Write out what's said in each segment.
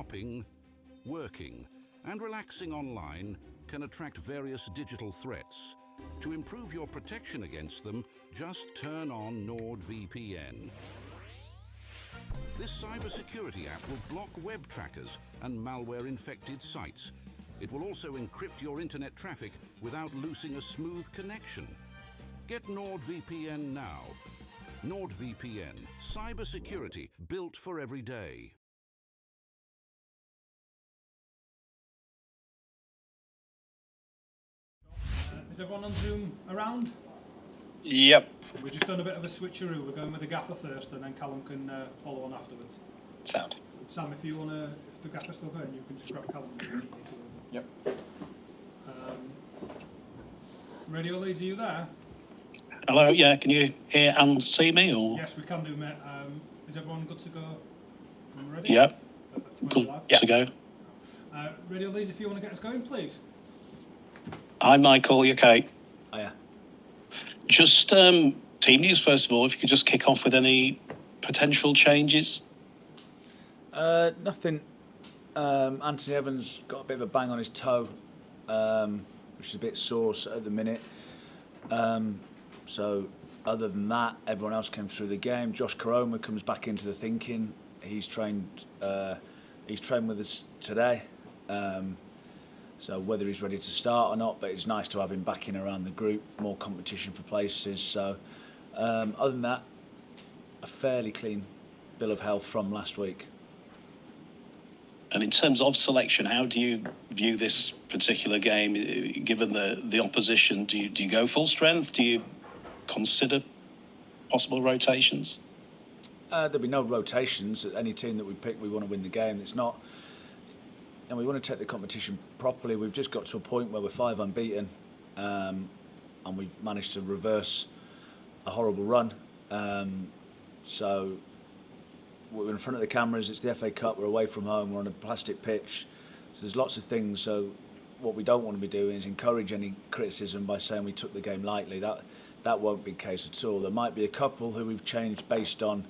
shopping, working, and relaxing online can attract various digital threats. To improve your protection against them, just turn on NordVPN. This cybersecurity app will block web trackers and malware-infected sites. It will also encrypt your internet traffic without losing a smooth connection. Get NordVPN now. NordVPN, cybersecurity built for every day. Is everyone on Zoom around? Yep. We've just done a bit of a switcheroo. We're going with the gaffer first, and then Callum can follow on afterwards. Sound. Sam, if the gaffer's still going, you can just grab Callum. Yep. Radio leads, are you there? Hello, yeah, can you hear and see me? Or? Yes, we can do, mate. Is everyone good to go? Ready? Yep. Good to go. Radio leads, if you want to get us going, please. Hi, Michael, you okay? Hiya. Just team news, first of all, if you could just kick off with any potential changes. Nothing. Anthony Evans got a bit of a bang on his toe, which is a bit sore at the minute. So other than that, everyone else came through the game. Josh Koroma comes back into the thinking. He's trained with us today. So whether he's ready to start or not, but it's nice to have him back in around the group, more competition for places. So other than that, a fairly clean bill of health from last week. And in terms of selection, how do you view this particular game, given the opposition? Do you go full strength? Do you consider possible rotations? There'll be no rotations. Any team that we pick, we want to win the game. It's not, and we want to take the competition properly. We've just got to a point where we're 5 unbeaten, and we've managed to reverse a horrible run. So we're in front of the cameras. It's the FA Cup. We're away from home. We're on a plastic pitch. So there's lots of things. So what we don't want to be doing is encourage any criticism by saying we took the game lightly. That won't be the case at all. There might be a couple who we've changed based on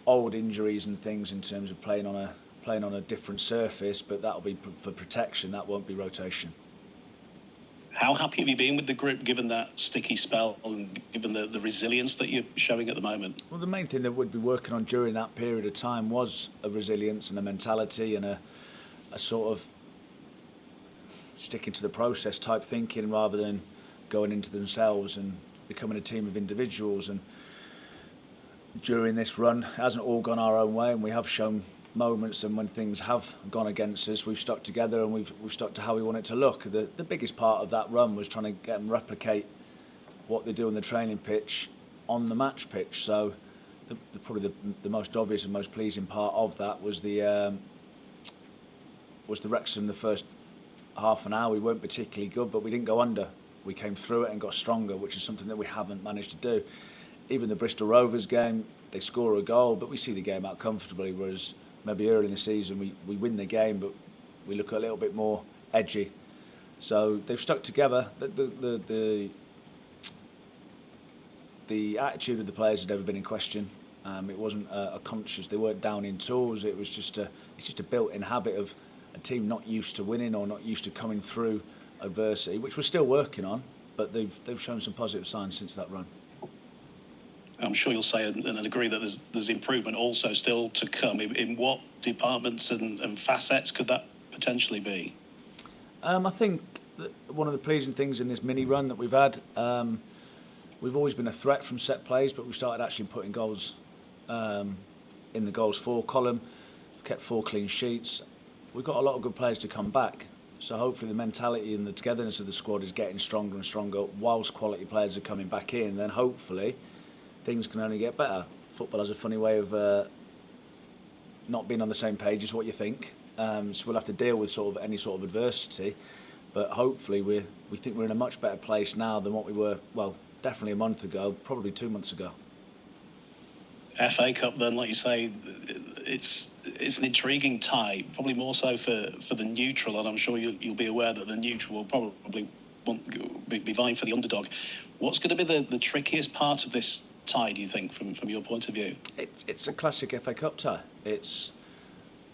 old injuries and things in terms of playing on a different surface, but that'll be for protection. That won't be rotation. How happy have you been with the group, given that sticky spell and given the resilience that you're showing at the moment? Well, the main thing that we'd be working on during that period of time was a resilience and a mentality and a sort of sticking to the process type thinking rather than going into themselves and becoming a team of individuals. And during this run, it hasn't all gone our own way, and we have shown moments, and when things have gone against us, we've stuck together and we've stuck to how we want it to look. The biggest part of that run was trying to get them replicate what they do on the training pitch on the match pitch. So probably the most obvious and most pleasing part of that was the Wrexham. The first half an hour we weren't particularly good, but we didn't go under. We came through it and got stronger, which is something that we haven't managed to do. Even the Bristol Rovers game, they score a goal, but we see the game out comfortably, whereas maybe early in the season we win the game, but we look a little bit more edgy. So they've stuck together. The attitude of the players had never been in question. It wasn't a conscious. They weren't down in tools. It was just it's just a built-in habit of a team not used to winning or not used to coming through adversity, which we're still working on. But they've shown some positive signs since that run. I'm sure you'll say and agree that there's improvement also still to come. In what departments and facets could that potentially be? I think that one of the pleasing things in this mini run that we've had, we've always been a threat from set plays, but we've started actually putting goals in the goals for column. We've kept 4 clean sheets. We've got a lot of good players to come back. So hopefully the mentality and the togetherness of the squad is getting stronger and stronger whilst quality players are coming back in. Then hopefully things can only get better. Football has a funny way of not being on the same page as what you think. So we'll have to deal with any sort of adversity. But hopefully we think we're in a much better place now than what we were, well, definitely a month ago, probably 2 months ago. FA Cup then, like you say, it's an intriguing tie, probably more so for the neutral, and I'm sure you'll be aware that the neutral will probably be vying for the underdog. What's going to be the trickiest part of this tie, do you think, from your point of view? It's a classic FA Cup tie. It's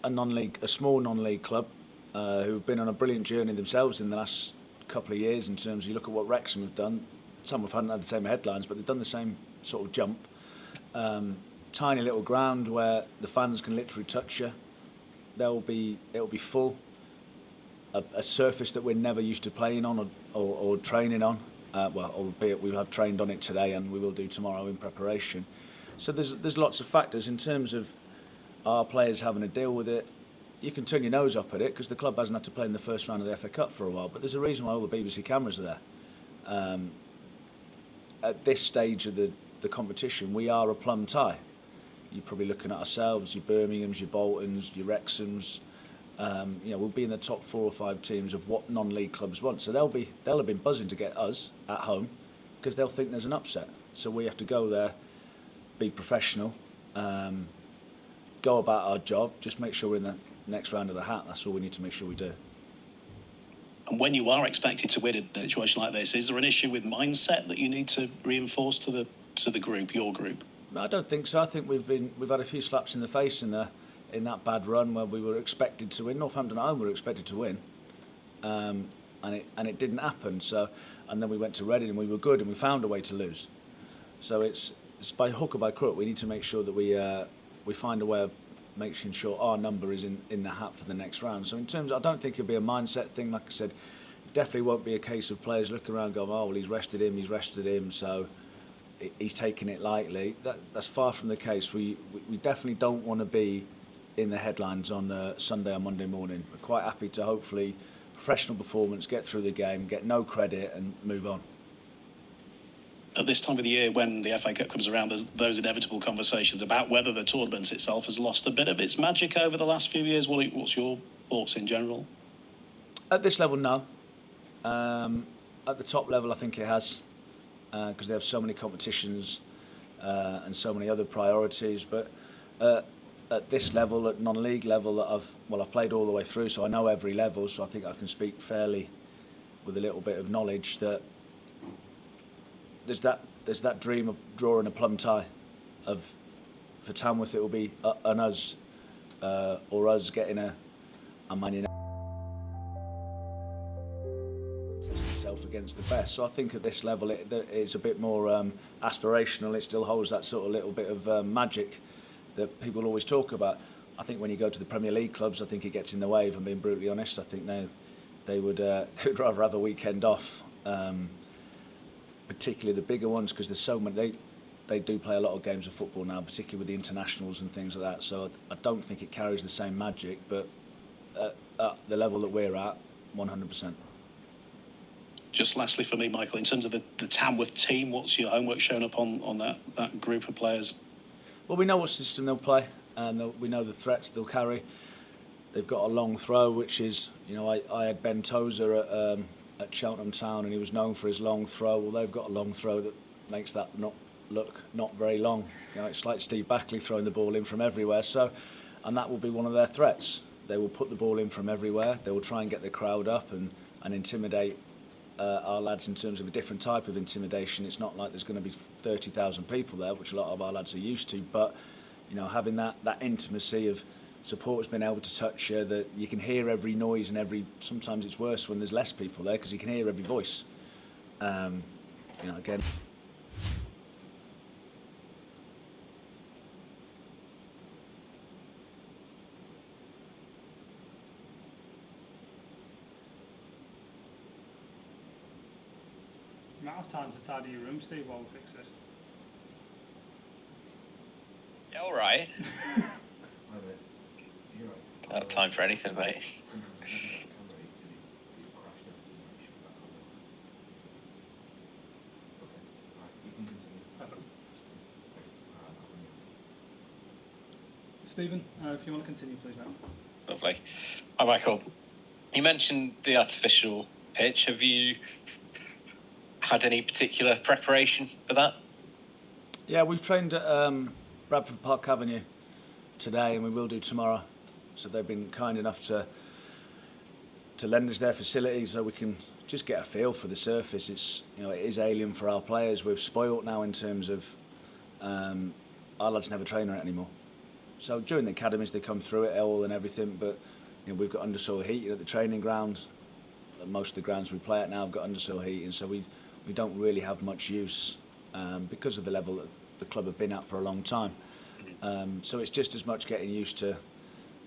a small non-league club who've been on a brilliant journey themselves in the last couple of years. In terms of, you look at what Wrexham have done, Tamworth haven't had the same headlines, but they've done the same sort of jump. Tiny little ground where the fans can literally touch you. It'll be full. A surface that we're never used to playing on or training on. Albeit we have trained on it today and we will do tomorrow in preparation. So there's lots of factors in terms of our players having to deal with it. You can turn your nose up at it because the club hasn't had to play in the first round of the FA Cup for a while, but there's a reason why all the BBC cameras are there. At this stage of the competition, we are a plum tie. You're probably looking at ourselves, your Birminghams, your Boltons, your Wrexhams. We'll be in the top 4 or 5 teams of what non-league clubs want. So they'll have been buzzing to get us at home because they'll think there's an upset. So we have to go there, be professional, go about our job, just make sure we're in the next round of the hat. That's all we need to make sure we do. And when you are expected to win in a situation like this, is there an issue with mindset that you need to reinforce to the group, your group? No, I don't think so. I think we've had a few slaps in the face in that bad run where we were expected to win. Northampton at home were expected to win, and it didn't happen. So, and then we went to Reading and we were good and we found a way to lose. So it's by hook or by crook. We need to make sure that we find a way of making sure our number is in the hat for the next round. So in terms of, I don't think it'll be a mindset thing. Like I said, it definitely won't be a case of players looking around going, oh well, he's rested him, so he's taking it lightly. That's far from the case. We definitely don't want to be in the headlines on Sunday or Monday morning. We're quite happy to hopefully professional performance, get through the game, get no credit and move on. At this time of the year, when the FA Cup comes around, there's those inevitable conversations about whether the tournament itself has lost a bit of its magic over the last few years. What's your thoughts in general? At this level, no. At the top level, I think it has, because they have so many competitions and so many other priorities. But at this level, at non-league level, that I've played all the way through, so I know every level. So I think I can speak fairly with a little bit of knowledge that there's that dream of drawing a plum tie. For Tamworth, it will be an us or us getting a Man United test itself against the best. So I think at this level it's a bit more aspirational. It still holds that sort of little bit of magic that people always talk about. I think when you go to the Premier League clubs, I think it gets in the way. If I'm being brutally honest, I think they would rather have a weekend off. Particularly the bigger ones, because there's so many. They do play a lot of games of football now, particularly with the internationals and things like that. So I don't think it carries the same magic, but at the level that we're at, 100%. Just lastly for me, Michael, in terms of the Tamworth team, what's your homework shown up on that group of players? Well, we know what system they'll play, and we know the threats they'll carry. They've got a long throw, which is, I had Ben Tozer at Cheltenham Town, and he was known for his long throw. Well, they've got a long throw that makes that not very long. It's like Steve Backley throwing the ball in from everywhere. So, and that will be one of their threats. They will put the ball in from everywhere. They will try and get the crowd up and intimidate our lads in terms of a different type of intimidation. It's not like there's going to be 30,000 people there, which a lot of our lads are used to. But having that intimacy of supporters being able to touch you, that you can hear every noise and sometimes it's worse when there's less people there because you can hear every voice. Again. You might have time to tidy your room, Steve, while we fix this. Yeah, all right. I don't have time for anything, mate. Stephen, if you want to continue, please, now. Lovely. Hi, Michael. You mentioned the artificial pitch. Have you had any particular preparation for that? Yeah, we've trained at Bradford Park Avenue today, and we will do tomorrow. So they've been kind enough to lend us their facilities so we can just get a feel for the surface. It's it is alien for our players. We're spoilt now in terms of our lads never train on it anymore. So during the academies they come through it all and everything, but we've got undersoil heating at the training ground. Most of the grounds we play at now have got undersoil heating, so we don't really have much use because of the level that the club have been at for a long time. So it's just as much getting used to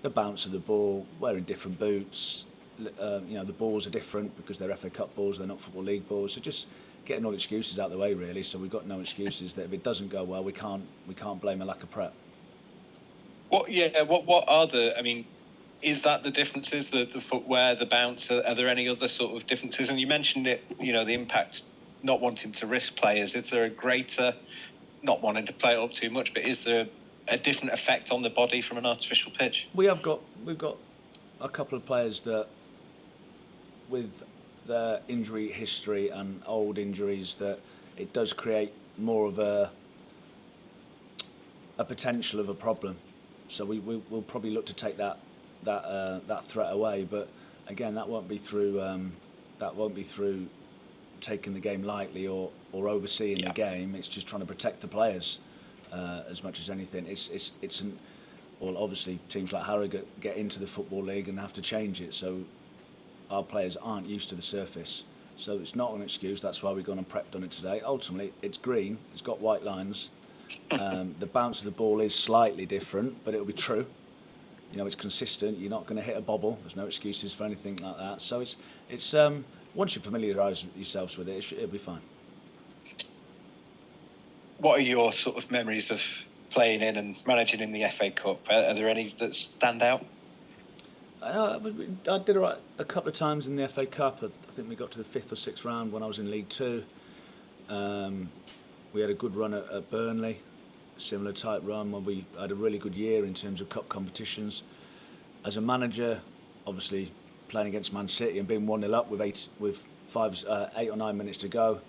the bounce of the ball, wearing different boots. The balls are different because they're FA Cup balls, they're not Football League balls. So just getting all excuses out of the way, really. So we've got no excuses that if it doesn't go well, we can't blame a lack of prep. What are the? I mean, is that the differences? The footwear, the bounce. Are there any other sort of differences? And you mentioned it. The impact, not wanting to risk players. Is there a greater, not wanting to play it up too much, but is there a different effect on the body from an artificial pitch? We've got a couple of players that, with their injury history and old injuries, that it does create more of a potential of a problem. So we'll probably look to take that threat away. But again, that won't be through taking the game lightly or overseeing the game. It's just trying to protect the players as much as anything. Obviously teams like Harrogate get into the Football League and have to change it. So our players aren't used to the surface. So it's not an excuse. That's why we've gone and prepped on it today. Ultimately, it's green. It's got white lines. The bounce of the ball is slightly different, but it'll be true. It's consistent. You're not going to hit a bobble. There's no excuses for anything like that. So it's once you familiarise yourselves with it, it'll be fine. What are your sort of memories of playing in and managing in the FA Cup? Are there any that stand out? I did a couple of times in the FA Cup. I think we got to the 5th or 6th round when I was in League Two. We had a good run at Burnley, a similar type run when we had a really good year in terms of cup competitions. As a manager, obviously playing against Man City and being 1-0 up with 8 or 9 minutes to go,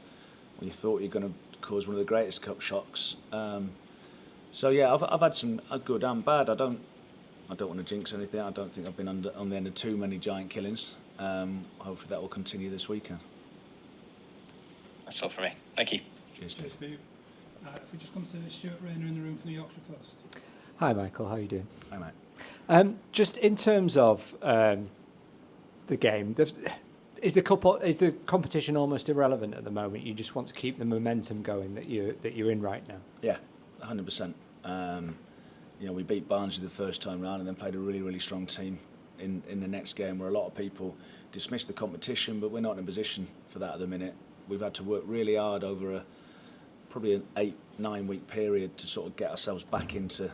when you thought you're going to cause one of the greatest cup shocks. So yeah, I've had some good and bad. I don't want to jinx anything. I don't think I've been on the end of too many giant killings. Hopefully that will continue this weekend. That's all from me. Thank you. Cheers, Steve. If we just come to Stuart Rayner in the room from the Yorkshire Post. Hi, Michael. How are you doing? Hi, mate. Just in terms of the game, is the competition almost irrelevant at the moment? You just want to keep the momentum going that you're in right now. Yeah, 100%. We beat Barnsley the first time round and then played a really, really strong team in the next game, where a lot of people dismiss the competition, but we're not in a position for that at the minute. We've had to work really hard over probably an 8-9 week period to sort of get ourselves back into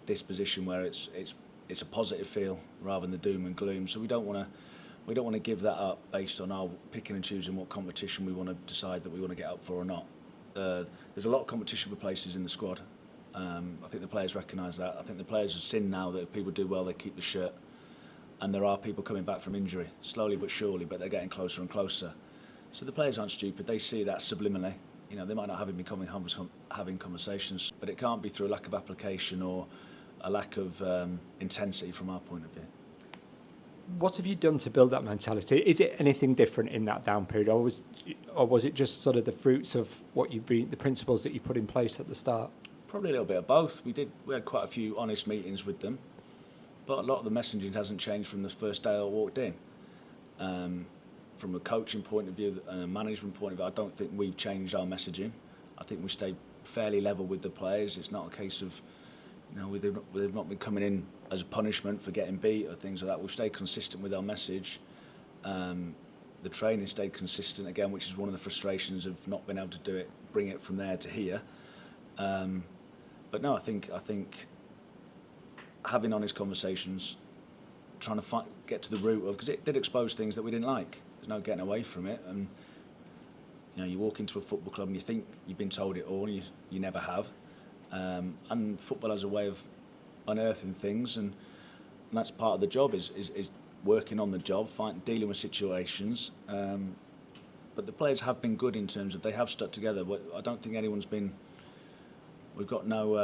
this position where it's a positive feel rather than the doom and gloom. So we don't want to give that up based on our picking and choosing what competition we want to decide that we want to get up for or not. There's a lot of competition for places in the squad. I think the players recognise that. I think the players have seen now that if people do well, they keep the shirt. And there are people coming back from injury, slowly but surely, but they're getting closer and closer. So the players aren't stupid. They see that subliminally. They might not have been having conversations, but it can't be through a lack of application or a lack of intensity from our point of view. What have you done to build that mentality? Is it anything different in that down period, or was it just sort of the fruits of the principles that you put in place at the start? Probably a little bit of both. We had quite a few honest meetings with them, but a lot of the messaging hasn't changed from the first day I walked in. From a coaching point of view and a management point of view, I don't think we've changed our messaging. I think we stayed fairly level with the players. It's not a case of, they've not been coming in as a punishment for getting beat or things like that. We've stayed consistent with our message. The training stayed consistent again, which is one of the frustrations of not being able to do it, bring it from there to here. But no, I think having honest conversations, trying to get to the root of, because it did expose things that we didn't like. There's no getting away from it. And you walk into a football club and you think you've been told it all, and you never have. And football has a way of unearthing things, and that's part of the job is working on the job, dealing with situations. But the players have been good in terms of they have stuck together. I don't think anyone's been. We've got no.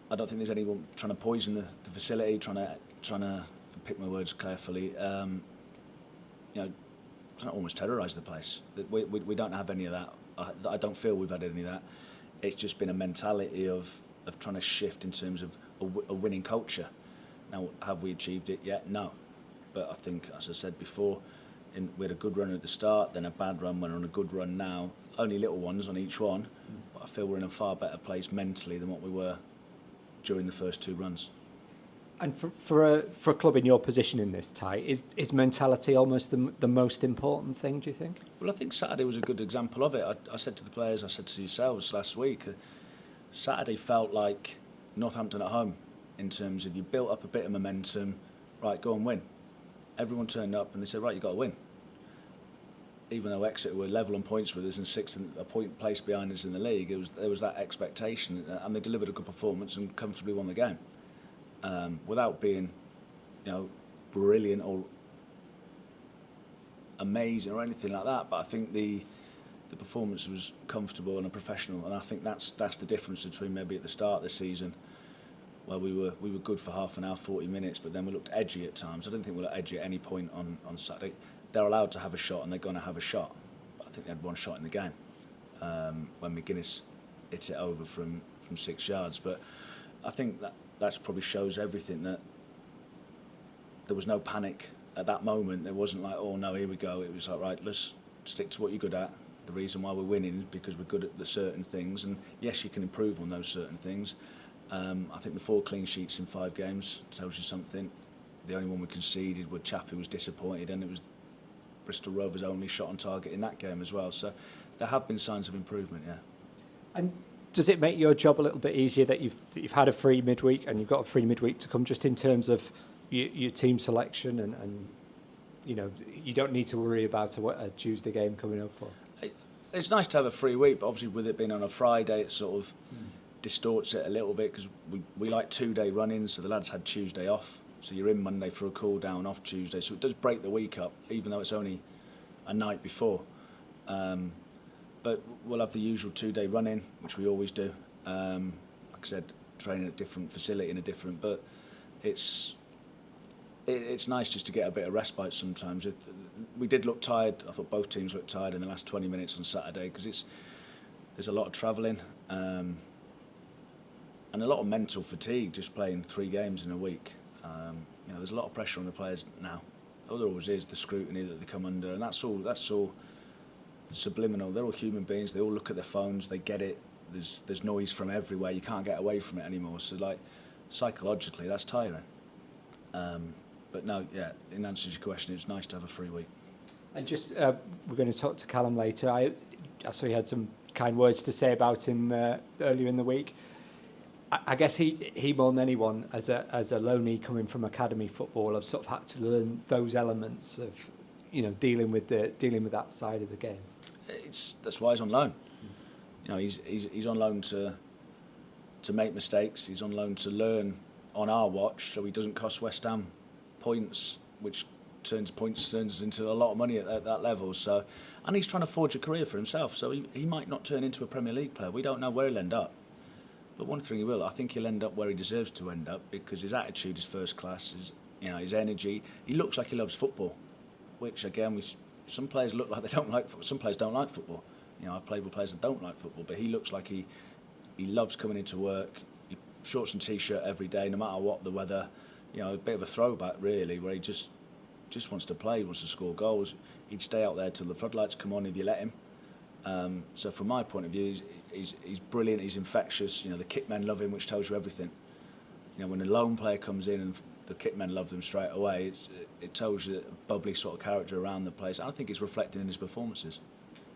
I don't think there's anyone trying to poison the facility, trying to pick my words carefully. Trying to almost terrorise the place. We don't have any of that. I don't feel we've had any of that. it's just been a mentality of trying to shift in terms of a winning culture. Now, have we achieved it yet? No. But I think, as I said before, we had a good run at the start, then a bad run, we're on a good run now. Only little ones on each one, but I feel we're in a far better place mentally than what we were during the first 2 runs. And for a club in your position in this tie, is mentality almost the most important thing, do you think? Well, I think Saturday was a good example of it. I said to the players, I said to yourselves last week, Saturday felt like Northampton at home in terms of you built up a bit of momentum, right, go and win. Everyone turned up and they said, right, you've got to win. Even though Exeter were level on points with us and 6th a point place behind us in the league, there was that expectation, and they delivered a good performance and comfortably won the game. Without being, brilliant or amazing or anything like that, but I think the performance was comfortable and professional, and I think that's the difference between maybe at the start of the season, where we were good for half an hour, 40 minutes, but then we looked edgy at times. I don't think we looked edgy at any point on Saturday. They're allowed to have a shot, and they're going to have a shot. But I think they had one shot in the game when McGuinness hit it over from 6 yards. But I think that probably shows everything, that there was no panic at that moment. There wasn't like, oh no, here we go. It was like, right, let's stick to what you're good at. The reason why we're winning is because we're good at the certain things, and yes, you can improve on those certain things. I think the 4 clean sheets in 5 games tells you something. The only one we conceded was Chappie was disappointed, and it was Bristol Rovers' only shot on target in that game as well. So there have been signs of improvement, yeah. And does it make your job a little bit easier that you've had a free midweek and you've got a free midweek to come, just in terms of your team selection and you don't need to worry about a Tuesday game coming up? Or? It's nice to have a free week, but obviously with it being on a Friday, it sort of distorts it a little bit, because we like 2-day run-ins, so the lads had Tuesday off. So you're in Monday for a cool down, off Tuesday. So it does break the week up, even though it's only a night before. But we'll have the usual 2-day run-in, which we always do. Like I said, training at a different facility in a different, but it's nice just to get a bit of respite sometimes. We did look tired. I thought both teams looked tired in the last 20 minutes on Saturday, because there's a lot of travelling and a lot of mental fatigue just playing 3 games in a week. There's a lot of pressure on the players now. There always is, the scrutiny that they come under, and that's all subliminal. They're all human beings. They all look at their phones. They get it. There's noise from everywhere. You can't get away from it anymore. So psychologically, that's tiring. But no, yeah. In answer to your question, it's nice to have a free week. And just we're going to talk to Callum later. I saw you had some kind words to say about him earlier in the week. I guess he more than anyone, as a loanee coming from academy football, have sort of had to learn those elements of, dealing with that side of the game. That's why he's on loan. He's on loan to make mistakes. He's on loan to learn on our watch, so he doesn't cost West Ham points, which turns into a lot of money at that level. So, and he's trying to forge a career for himself. So he might not turn into a Premier League player. We don't know where he'll end up. But one thing he will, I think he'll end up where he deserves to end up, because his attitude is first class. His energy. He looks like he loves football, which again, some players look like they don't like football. Some players don't like football. I've played with players that don't like football, but he looks like he loves coming into work. He shorts and t-shirt every day, no matter what the weather. A bit of a throwback really, where he just wants to play, wants to score goals. He'd stay out there till the floodlights come on if you let him. So from my point of view, he's brilliant. He's infectious. The kit men love him, which tells you everything. When a lone player comes in and the kit men love them straight away, it tells you a bubbly sort of character around the place. I think it's reflected in his performances.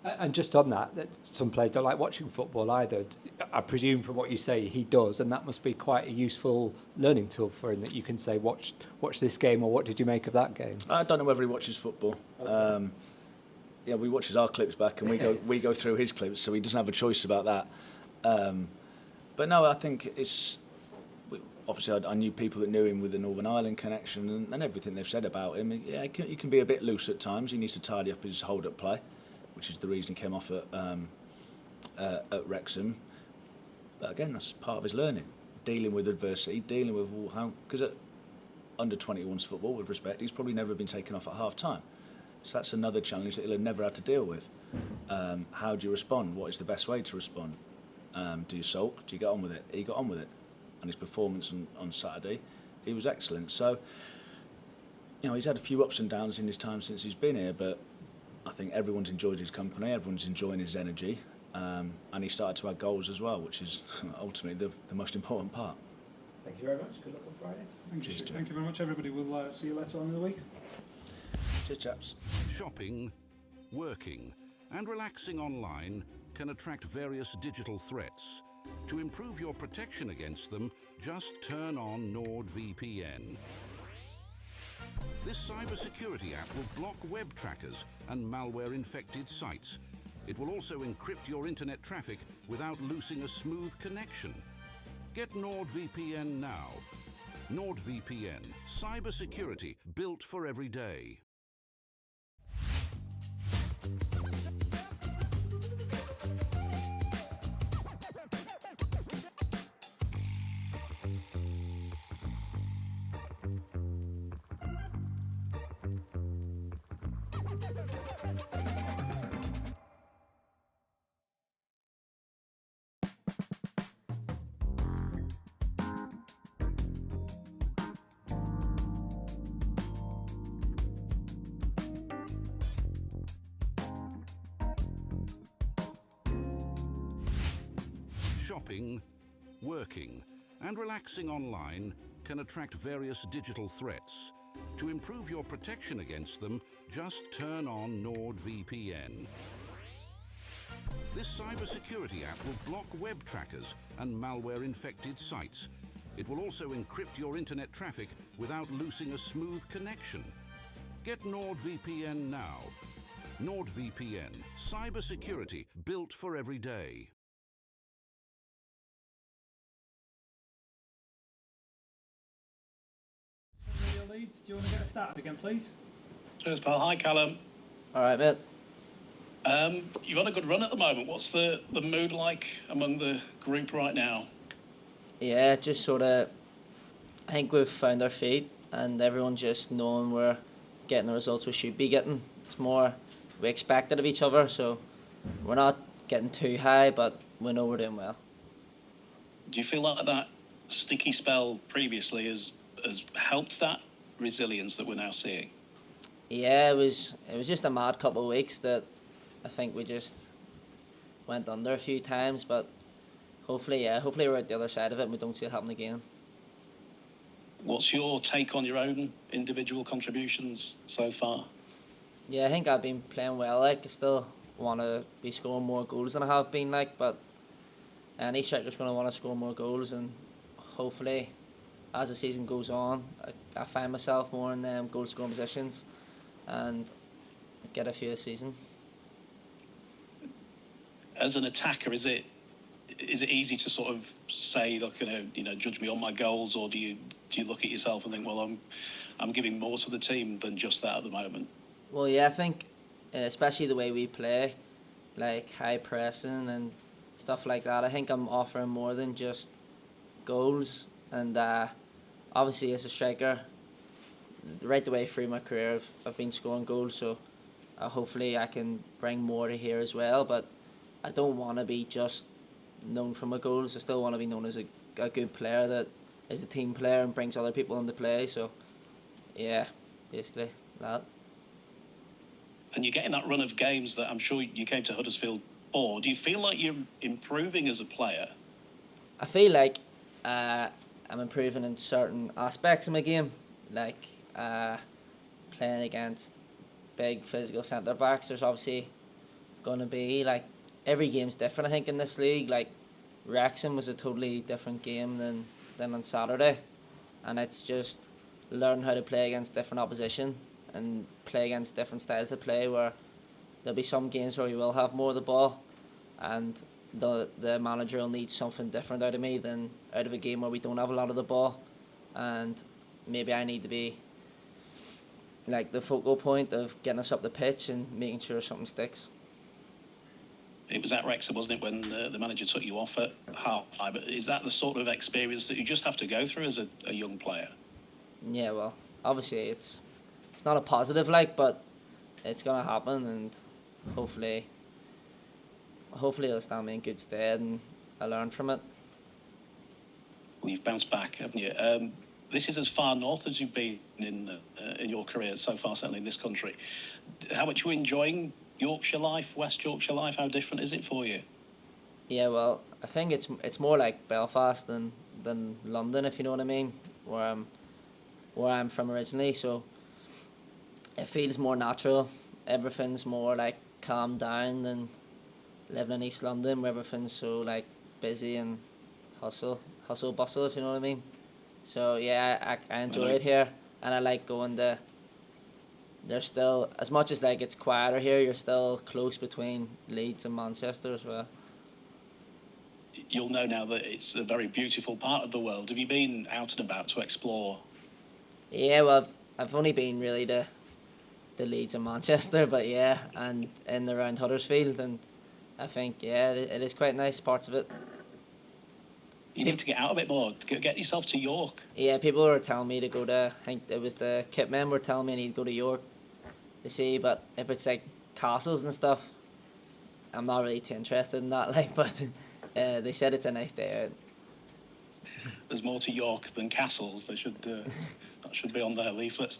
And just on that some players don't like watching football either. I presume from what you say he does, and that must be quite a useful learning tool for him, that you can say, watch this game, or what did you make of that game? I don't know whether he watches football. Okay. We watches our clips back, and we go through his clips, so he doesn't have a choice about that. But no, I think obviously I knew people that knew him with the Northern Ireland connection and everything they've said about him. Yeah, he can be a bit loose at times. He needs to tidy up his hold-up play, which is the reason he came off at Wrexham. But again, that's part of his learning, dealing with adversity, dealing with how, because at under 21s football, with respect, he's probably never been taken off at half-time. So that's another challenge that he'll have never had to deal with. How do you respond? What is the best way to respond? Do you sulk? Do you get on with it? He got on with it. And his performance on Saturday, he was excellent. So, he's had a few ups and downs in his time since he's been here, but I think everyone's enjoyed his company, everyone's enjoying his energy, and he started to add goals as well, which is ultimately the most important part. Thank you very much. Good luck on Friday. Thank you very much, everybody. We'll see you later on in the week. Cheers, chaps. Shopping, working, and relaxing online can attract various digital threats. To improve your protection against them, just turn on NordVPN. This cybersecurity app will block web trackers and malware-infected sites. It will also encrypt your internet traffic without losing a smooth connection. Get NordVPN now. NordVPN, cybersecurity built for every day. Shopping, working, and relaxing online can attract various digital threats. To improve your protection against them, just turn on NordVPN. This cybersecurity app will block web trackers and malware-infected sites. It will also encrypt your internet traffic without losing a smooth connection. Get NordVPN now. NordVPN, cybersecurity built for every day. Leeds, do you want to get us started again, please? Cheers, pal. Hi, Callum. All right, mate. You've had a good run at the moment. What's the mood like among the group right now? Yeah, just sort of, I think we've found our feet and everyone just knowing we're getting the results we should be getting. It's more we expect it of each other, so we're not getting too high, but we know we're doing well. Do you feel like that sticky spell previously has helped that resilience that we're now seeing? Yeah, it was just a mad couple of weeks that I think we just went under a few times, but hopefully we're at the other side of it and we don't see it happen again. What's your take on your own individual contributions so far? Yeah, I think I've been playing well. I still want to be scoring more goals than I have been, but any striker's going to want to score more goals, and hopefully as the season goes on, I find myself more in goal scoring positions and get a few a season. As an attacker, is it easy to sort of say, look, judge me on my goals, or do you look at yourself and think, well, I'm giving more to the team than just that at the moment? Well, yeah, I think especially the way we play, like high pressing and stuff like that, I think I'm offering more than just goals. And obviously as a striker, right the way through my career, I've been scoring goals, so hopefully I can bring more to here as well. But I don't want to be just known for my goals. I still want to be known as a good player that is a team player and brings other people into play. So yeah, basically that. And you're getting that run of games that I'm sure you came to Huddersfield for. Do you feel like you're improving as a player? I feel like I'm improving in certain aspects of my game, like playing against big physical centre backs. There's obviously going to be every game's different. I think in this league, Wrexham was a totally different game than on Saturday, and it's just learn how to play against different opposition and play against different styles of play, where there'll be some games where we will have more of the ball and the manager will need something different out of me than out of a game where we don't have a lot of the ball, and maybe I need to be the focal point of getting us up the pitch and making sure something sticks. It was at Wrexham, wasn't it, when the manager took you off at half-time? Is that the sort of experience that you just have to go through as a young player? Yeah, well, obviously it's not a positive but it's going to happen, and hopefully it'll stand me in good stead, and I learned from it. Well, you've bounced back, haven't you? This is as far north as you've been in your career so far, certainly in this country. How much are you enjoying Yorkshire life, West Yorkshire life? How different is it for you? Yeah, well, I think it's more like Belfast than London, if you know what I mean, where I'm from originally. So it feels more natural. Everything's more like calmed down than living in East London, where everything's so like busy and hustle bustle, if you know what I mean. So yeah, I enjoy it here, and I like going to. There's still, as much as like it's quieter here, you're still close between Leeds and Manchester as well. You'll know now that it's a very beautiful part of the world. Have you been out and about to explore? Yeah, well, I've only been really to Leeds and Manchester, but yeah, and in around Huddersfield, and I think yeah, it is quite nice parts of it. You need to get out a bit more. Get yourself to York. Yeah, people were telling me to go to. I think it was the kit men were telling me I need to go to York to see, but if it's like castles and stuff, I'm not really too interested in that. Like, but they said it's a nice day out. There's more to York than castles. They should that should be on their leaflets.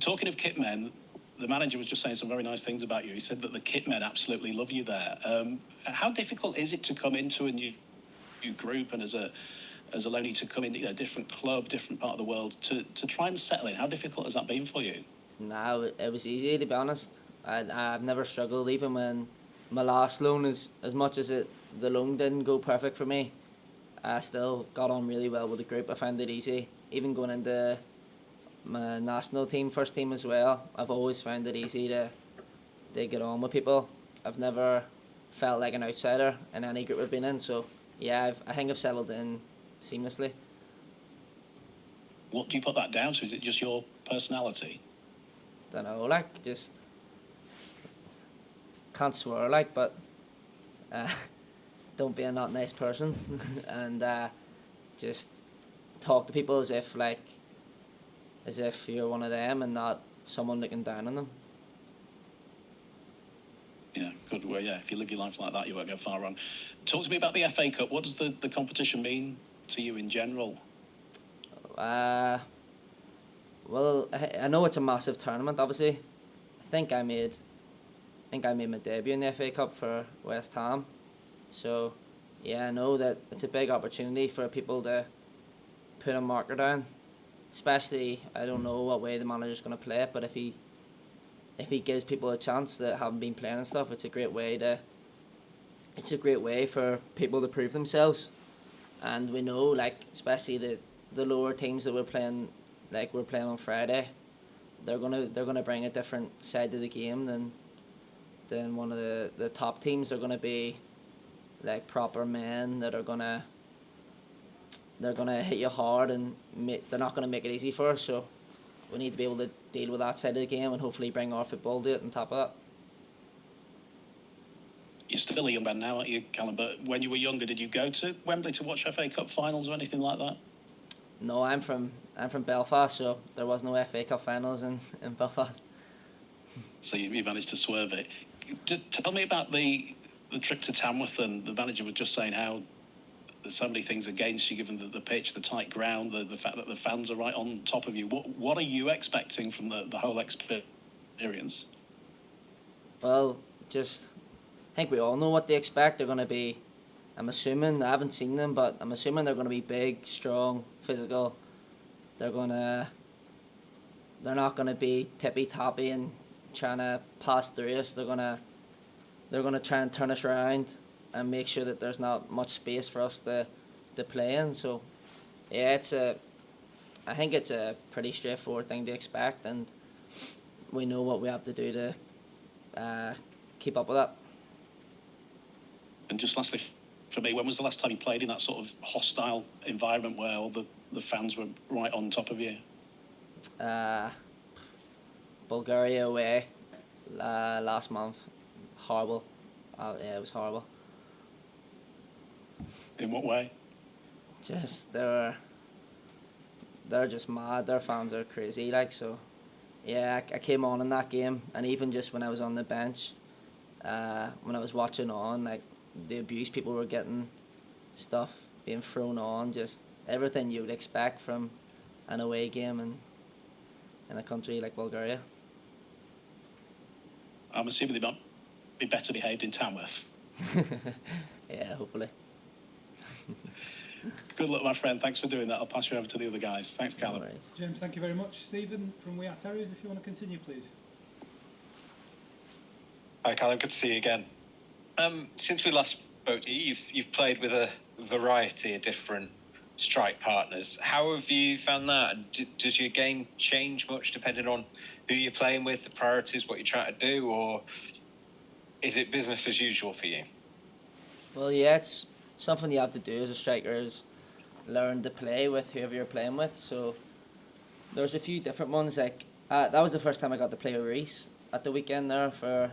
Talking of kit men, the manager was just saying some very nice things about you. He said that the kit men absolutely love you there. How difficult is it to come into a new group and as a loanee to come in, a different club, different part of the world, to try and settle in? How difficult has that been for you? No, it was easy, to be honest. I've never struggled, even when my last loan, as much as the loan didn't go perfect for me, I still got on really well with the group. I found it easy. Even going into my national team, first team as well, I've always found it easy to get on with people. I've never felt like an outsider in any group I've been in, so yeah, I think I've settled in seamlessly. What do you put that down to? Is it just your personality? Don't know, like, just can't swear, like, but don't be a not nice person and just talk to people as if you're one of them and not someone looking down on them. Yeah, good. Well, yeah, if you live your life like that, you won't go far wrong. Talk to me about the FA Cup. What does the competition mean to you in general? Well, I know it's a massive tournament, obviously. I think I made my debut in the FA Cup for West Ham. So, yeah, I know that it's a big opportunity for people to put a marker down. Especially, I don't know what way the manager's going to play it, but if he gives people a chance that haven't been playing and stuff, it's a great way for people to prove themselves. And we know, like, especially the lower teams that we're playing on Friday, they're gonna bring a different side to the game than one of the top teams. They're gonna be like proper men that are gonna hit you hard, and they're not gonna make it easy for us. So we need to be able to deal with that side of the game and hopefully bring our football to it on top of that. You're still a young man now, aren't you, Callum? But when you were younger, did you go to Wembley to watch FA Cup finals or anything like that? No, I'm from Belfast, so there was no FA Cup finals in Belfast. So you managed to swerve it. Tell me about the trip to Tamworth, and the manager was just saying how there's so many things against you, given the pitch, the tight ground, the fact that the fans are right on top of you. What are you expecting from the whole experience? Well, I think we all know what they expect. They're going to be, I'm assuming, I haven't seen them, but I'm assuming they're going to be big, strong, physical. They're not going to be tippy-toppy and trying to pass through us. They're going to try and turn us around and make sure that there's not much space for us to play in. So, yeah, I think it's a pretty straightforward thing to expect, and we know what we have to do to keep up with that. And just lastly, for me, when was the last time you played in that sort of hostile environment where all the fans were right on top of you? Bulgaria away last month. Horrible. Yeah, it was horrible. In what way? Just they're just mad. Their fans are crazy. Like, so, yeah, I came on in that game, and even just when I was on the bench, when I was watching on, like, the abuse people were getting, stuff being thrown on, just everything you would expect from an away game in a country like Bulgaria. I'm assuming they might be better behaved in Tamworth. Yeah, hopefully. Good luck, my friend. Thanks for doing that. I'll pass you over to the other guys. Thanks, Callum. No worries. James, thank you very much. Stephen from We Are Terriers, if you want to continue, please. Hi, Callum. Good to see you again. Since we last spoke to you, you've played with a variety of different strike partners. How have you found that? And does your game change much depending on who you're playing with, the priorities, what you're trying to do, or is it business as usual for you? Well, yeah, it's something you have to do as a striker is learn to play with whoever you're playing with. So there's a few different ones. Like that was the first time I got to play with Reece at the weekend there for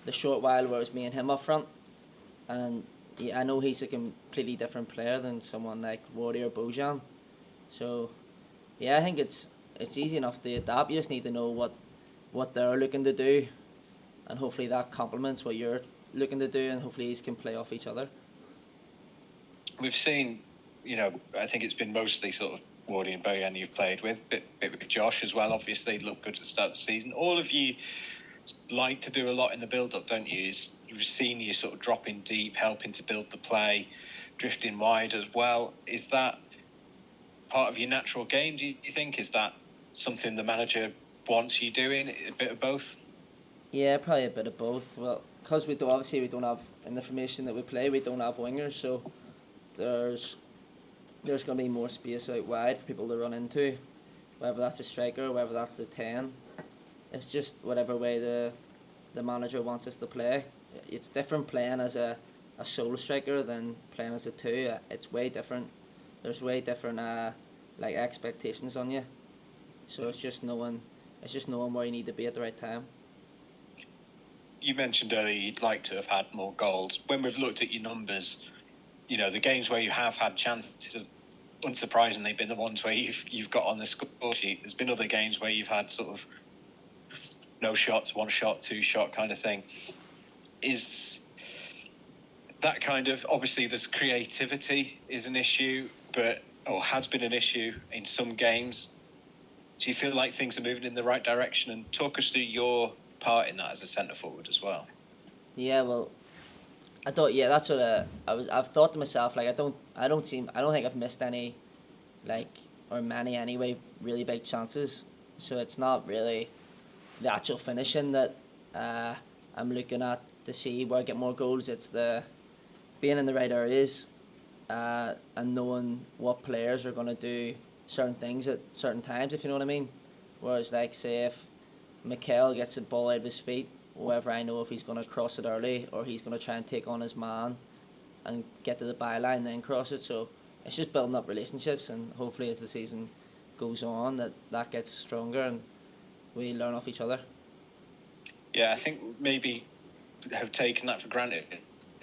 the short while where it was me and him up front. And yeah, I know he's a completely different player than someone like Rory or Bojan. So yeah, I think it's easy enough to adapt. You just need to know what they're looking to do, and hopefully that complements what you're looking to do, and hopefully these can play off each other. We've seen, I think it's been mostly sort of Wardy and Bojan you've played with, bit with Josh as well. Obviously, looked good at the start of the season. All of you like to do a lot in the build-up, don't you? You've seen you sort of dropping deep, helping to build the play, drifting wide as well. Is that part of your natural game, do you think? Is that something the manager wants you doing, a bit of both? Yeah, probably a bit of both. Well, because we don't have, in the formation that we play, we don't have wingers, so there's going to be more space out wide for people to run into, whether that's a striker or whether that's the 10. It's just whatever way the manager wants us to play. It's different playing as a solo striker than playing as a 2. It's way different. There's way different expectations on you. So it's just knowing where you need to be at the right time. You mentioned earlier you'd like to have had more goals. When we've looked at your numbers, the games where you have had chances have unsurprisingly been the ones where you've got on the score sheet. There's been other games where you've had sort of no shots, 1 shot, 2 shot kind of thing. Is that kind of, obviously there's creativity is an issue, or has been an issue in some games. Do you feel like things are moving in the right direction? And talk us through your part in that as a centre forward as well. Yeah, well, I thought, yeah, that's what I've thought to myself. Like I don't think I've missed any, or many anyway, really big chances. So it's not really the actual finishing that I'm looking at to see where I get more goals. It's the being in the right areas and knowing what players are going to do certain things at certain times, if you know what I mean. Whereas, say if Mikel gets the ball out of his feet, whether I know if he's going to cross it early or he's going to try and take on his man and get to the byline and then cross it. So it's just building up relationships, and hopefully as the season goes on that gets stronger and we learn off each other. Yeah, I think maybe have taken that for granted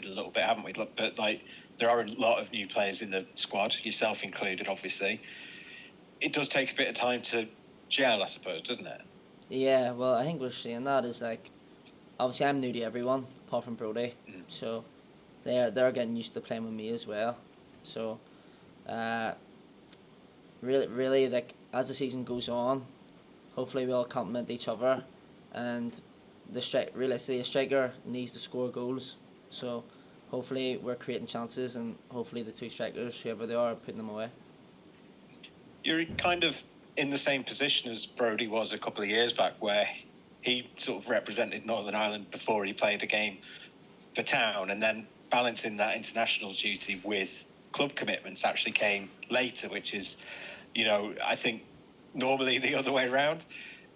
a little bit, haven't we? But there are a lot of new players in the squad, yourself included, obviously. It does take a bit of time to gel, I suppose, doesn't it? Yeah, well, I think we're seeing that is obviously I'm new to everyone apart from Brody, so they're getting used to playing with me as well. So, really, as the season goes on, hopefully we all complement each other, and a striker needs to score goals. So, hopefully we're creating chances, and hopefully the 2 strikers, whoever they are putting them away. You're kind of in the same position as Brody was a couple of years back, where he sort of represented Northern Ireland before he played a game for Town, and then balancing that international duty with club commitments actually came later, which is, I think normally the other way around.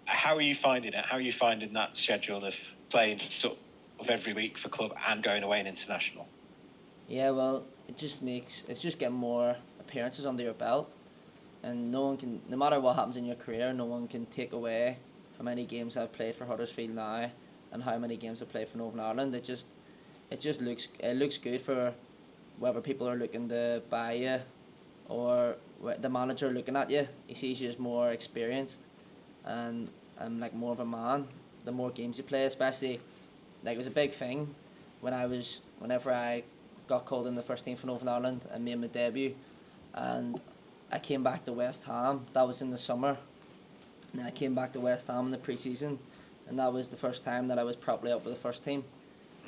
How are you finding it? How are you finding that schedule of playing sort of every week for club and going away in international? Yeah, well, it's just getting more appearances under your belt. And no matter what happens in your career, no one can take away how many games I've played for Huddersfield now and how many games I've played for Northern Ireland. It looks good for whether people are looking to buy you or the manager looking at you. He sees you as more experienced and more of a man. The more games you play, especially it was a big thing whenever I got called in the first team for Northern Ireland and made my debut, and I came back to West Ham. That was in the summer, and then I came back to West Ham in the pre-season, and that was the first time that I was properly up with the first team,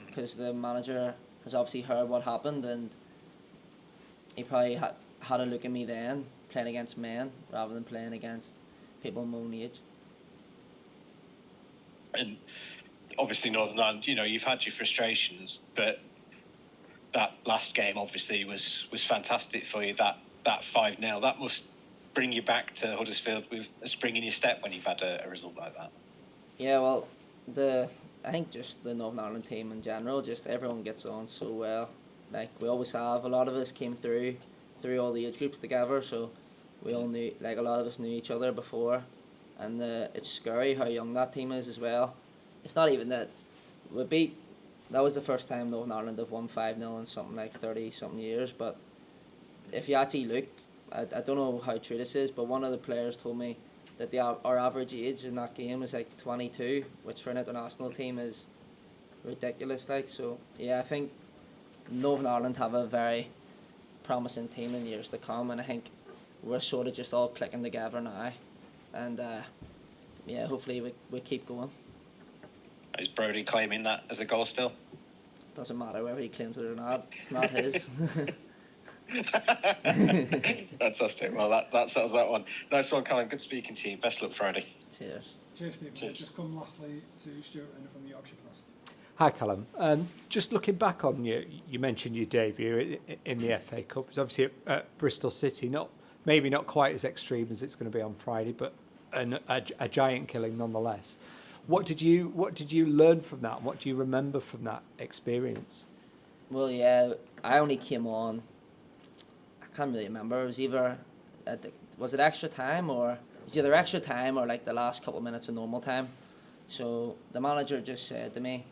because the manager has obviously heard what happened, and he probably had a look at me then, playing against men rather than playing against people my own age. And obviously Northern Ireland, you know, you've had your frustrations, but that last game obviously was fantastic for you. That 5-0, that must bring you back to Huddersfield with a spring in your step when you've had a result like that. Yeah, well, I think just the Northern Ireland team in general, just everyone gets on so well. Like, we always have. A lot of us came through all the age groups together, so we all knew, like, a lot of us knew each other before, and it's scary how young that team is as well. It's not even that that was the first time Northern Ireland have won 5-0 in something like 30-something years, but if you actually look, I don't know how true this is, but one of the players told me that our average age in that game is like 22, which for an international team is ridiculous. Like, so yeah, I think Northern Ireland have a very promising team in years to come, and I think we're sort of just all clicking together now, and yeah, hopefully we keep going. Is Brodie claiming that as a goal still? Doesn't matter whether he claims it or not, it's not his. Fantastic. Well, that settles that one. Nice one, Callum. Good speaking to you. Best luck Friday. Cheers. Cheers, Steve. Cheers. Just come lastly to Stuart Renner from the Yorkshire Post. Hi, Callum. Just looking back on you mentioned your debut in the FA Cup. It's obviously at Bristol City, maybe not quite as extreme as it's going to be on Friday, but a giant killing nonetheless. What did you learn from that? What do you remember from that experience? Well, yeah, I only came on, I can't really remember. It was either was it extra time, or it was either extra time or like the last couple of minutes of normal time. So the manager just said to me,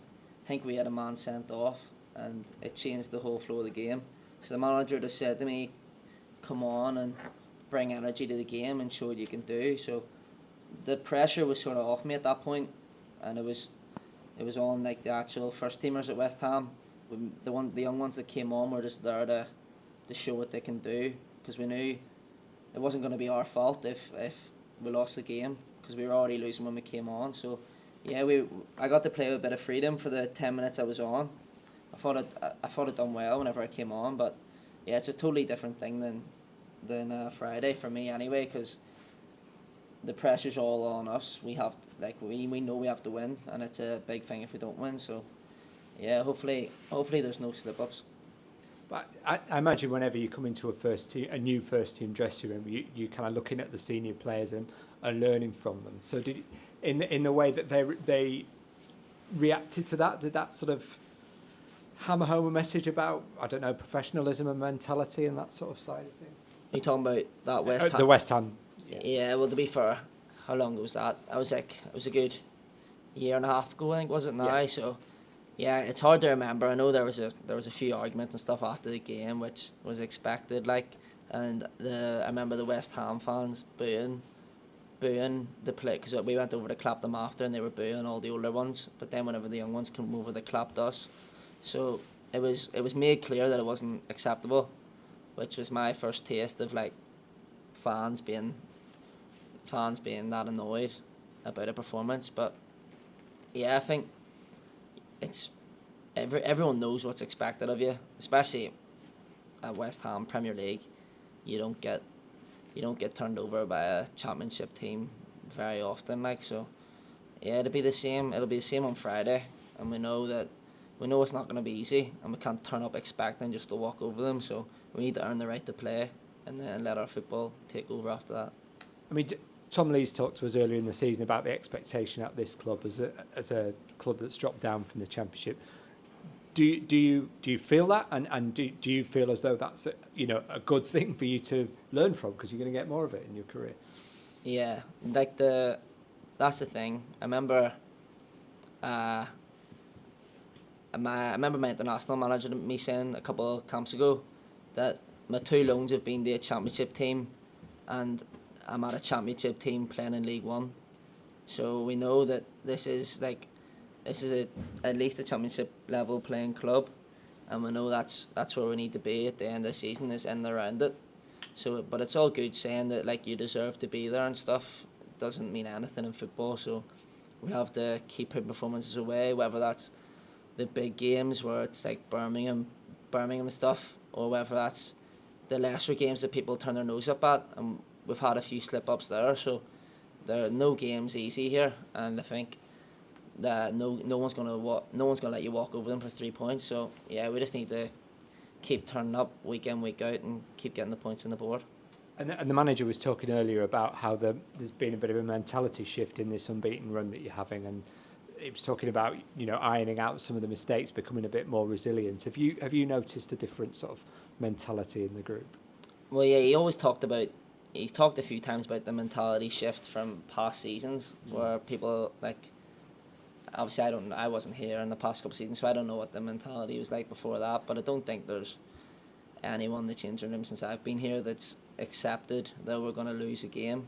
I think we had a man sent off, and it changed the whole flow of the game. So the manager just said to me, come on and bring energy to the game and show what you can do. So the pressure was sort of off me at that point, and it was on like the actual first teamers at West Ham. The young ones that came on were just there to show what they can do, because we knew it wasn't going to be our fault if we lost the game, because we were already losing when we came on. So yeah, I got to play with a bit of freedom for the 10 minutes I was on. I thought it done well whenever I came on, but yeah, it's a totally different thing than Friday for me anyway, because the pressure's all on us. We have we know we have to win, and it's a big thing if we don't win. So yeah, hopefully there's no slip-ups. But I imagine whenever you come into a new first team dressing room, you kind of looking at the senior players and learning from them. So in the way that they reacted to that, did that sort of hammer home a message about, I don't know, professionalism and mentality and that sort of side of things? Are you talking about that West Ham? The West Ham. Yeah, well, to be fair, how long was that? It was a good year and a half ago, I think, was it now? Yeah. So yeah, it's hard to remember. I know there was a few arguments and stuff after the game, which was expected, and I remember the West Ham fans booing the play, because we went over to clap them after, and they were booing all the older ones. But then whenever the young ones came over, they clapped us. So it was made clear that it wasn't acceptable, which was my first taste of like fans being that annoyed about a performance. But yeah, I think it's everyone knows what's expected of you, especially at West Ham Premier League. You don't get turned over by a championship team very often, so yeah, it'll be the same on Friday, and we know it's not going to be easy, and we can't turn up expecting just to walk over them. So we need to earn the right to play, and then let our football take over after that. I mean, Tom Lees talked to us earlier in the season about the expectation at this club as a club that's dropped down from the Championship. Do you feel that, and do you feel as though that's a good thing for you to learn from, because you're going to get more of it in your career? Yeah, that's the thing. I remember my international manager to me saying a couple of camps ago that my 2 loans have been to a Championship team, and I'm at a Championship team playing in League One. So we know that this is at least a Championship level playing club, and we know that's where we need to be at the end of the season, is in and around it. So, but it's all good saying that like you deserve to be there and stuff. It doesn't mean anything in football. So we have to keep putting performances away, whether that's the big games where it's like Birmingham and stuff, or whether that's the lesser games that people turn their nose up at. And we've had a few slip ups there. So there are no games easy here, and I think that no one's gonna let you walk over them for 3 points. So yeah, we just need to keep turning up week in, week out, and keep getting the points on the board. And the manager was talking earlier about how there's been a bit of a mentality shift in this unbeaten run that you're having, and he was talking about, you know, ironing out some of the mistakes, becoming a bit more resilient. Have you noticed a different sort of mentality in the group? Well, yeah, he's talked a few times about the mentality shift from past seasons, where people like, obviously I wasn't here in the past couple of seasons, so I don't know what the mentality was like before that, but I don't think there's anyone that's changed their room since I've been here that's accepted that we're going to lose a game.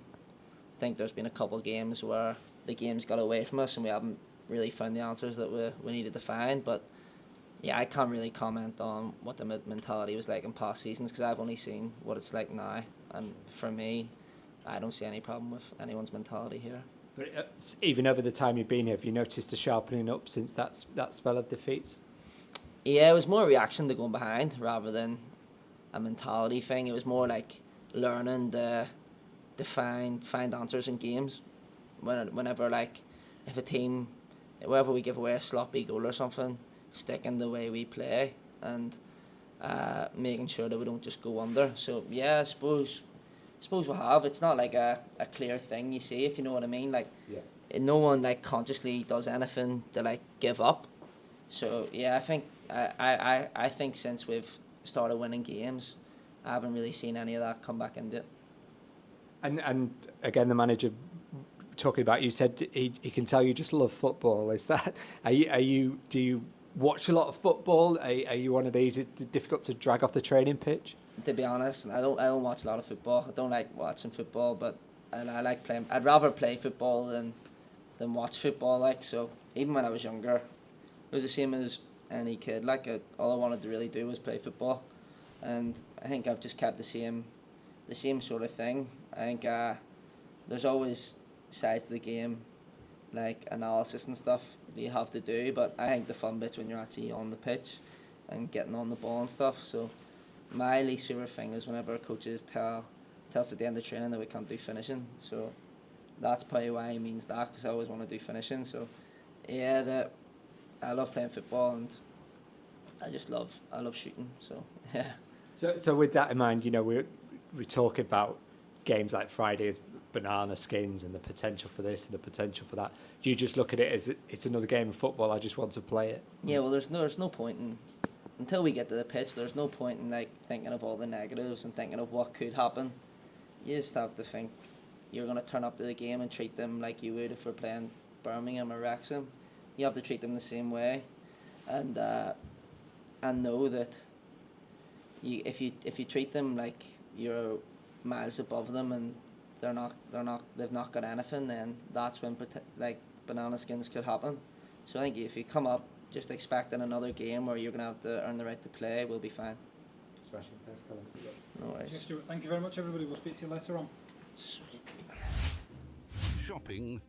I think there's been a couple of games where the games got away from us and we haven't really found the answers that we needed to find, but yeah, I can't really comment on what the mentality was like in past seasons because I've only seen what it's like now, and for me, I don't see any problem with anyone's mentality here. But even over the time you've been here, have you noticed a sharpening up since that spell of defeats? Yeah, it was more a reaction to going behind rather than a mentality thing. It was more like learning to find answers in games. Whenever like if a team, wherever we give away a sloppy goal or something, sticking the way we play and making sure that we don't just go under. So yeah, I suppose we have. It's not like a clear thing you see, if you know what I mean. Like, yeah. No one like consciously does anything to like give up. So yeah, I think since we've started winning games, I haven't really seen any of that come back into it. And again, the manager talking about, you said he can tell you just love football. Is that do you watch a lot of football? Are you one of these? Is it difficult to drag off the training pitch? To be honest, I don't watch a lot of football. I don't like watching football, but I like playing. I'd rather play football than watch football. Like, so even when I was younger, it was the same as any kid. Like, all I wanted to really do was play football, and I think I've just kept the same sort of thing. I think there's always sides of the game, like analysis and stuff that you have to do, but I think the fun bit's when you're actually on the pitch and getting on the ball and stuff. So my least favourite thing is whenever coaches tell us at the end of training that we can't do finishing. So that's probably why he means that, because I always want to do finishing. So yeah, I love playing football, and I love shooting. So yeah. So with that in mind, you know, we talk about games like Friday as banana skins and the potential for this and the potential for that. Do you just look at it as it's another game of football, I just want to play it? Yeah, well, there's no point in, until we get to the pitch, there's no point in like thinking of all the negatives and thinking of what could happen. You just have to think you're going to turn up to the game and treat them like you would if we're playing Birmingham or Wrexham. You have to treat them the same way, and know that if you treat them like you're miles above them and they've not got anything, then that's when like banana skins could happen. So I think if you come up just expecting another game where you're going to have to earn the right to play, we'll be fine. Smashing. Thanks, Callum. No worries. Cheers, Stuart. Thank you very much, everybody. We'll speak to you later on. Sweet. Shopping,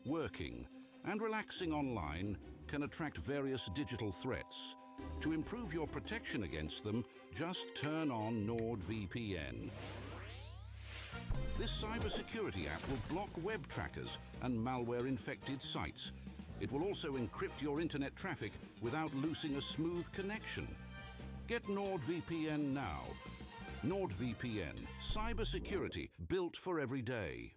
working, and relaxing online can attract various digital threats. To improve your protection against them, just turn on NordVPN. This cybersecurity app will block web trackers and malware-infected sites. It will also encrypt your internet traffic without losing a smooth connection. Get NordVPN now. NordVPN, cybersecurity built for every day.